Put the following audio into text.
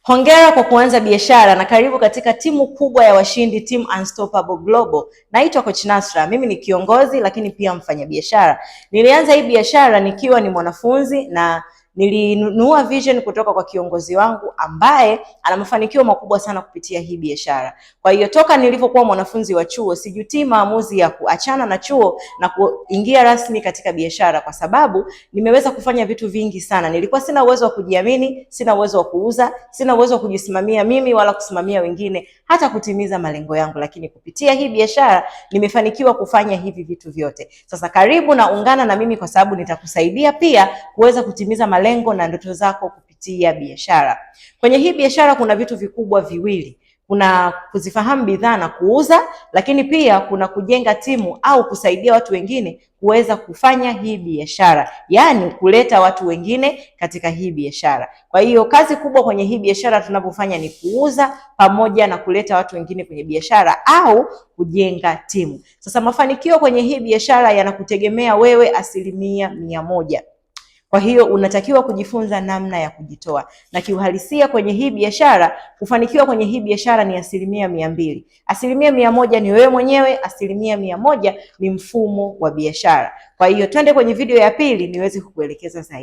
Hongera kwa kuanza biashara na karibu katika timu kubwa ya washindi, Team Unstoppable Global. Naitwa Coach Nasra, mimi ni kiongozi lakini pia mfanyabiashara. Nilianza hii biashara nikiwa ni mwanafunzi na nilinunua vision kutoka kwa kiongozi wangu ambaye ana mafanikio makubwa sana kupitia hii biashara. Kwa hiyo toka nilipokuwa mwanafunzi wa chuo, sijutii maamuzi ya kuachana na chuo na kuingia rasmi katika biashara, kwa sababu nimeweza kufanya vitu vingi sana. Nilikuwa sina uwezo wa kujiamini, sina uwezo wa kuuza, sina uwezo wa kujisimamia mimi wala kusimamia wengine, hata kutimiza malengo yangu, lakini kupitia hii biashara nimefanikiwa kufanya hivi vitu vyote. Sasa karibu na ungana na mimi, kwa sababu nitakusaidia pia kuweza kutimiza malengo na ndoto zako kupitia biashara. Kwenye hii biashara kuna vitu vikubwa viwili. Kuna kuzifahamu bidhaa na kuuza, lakini pia kuna kujenga timu au kusaidia watu wengine kuweza kufanya hii biashara, yaani kuleta watu wengine katika hii biashara. Kwa hiyo kazi kubwa kwenye hii biashara tunapofanya ni kuuza pamoja na kuleta watu wengine kwenye biashara au kujenga timu. Sasa mafanikio kwenye hii biashara yanakutegemea wewe 100%. Kwa hiyo unatakiwa kujifunza namna ya kujitoa, na kiuhalisia kwenye hii biashara, kufanikiwa kwenye hii biashara ni 200%. 100% ni wewe mwenyewe, 100% ni mfumo wa biashara. Kwa hiyo twende kwenye video ya pili niweze kukuelekeza zaidi.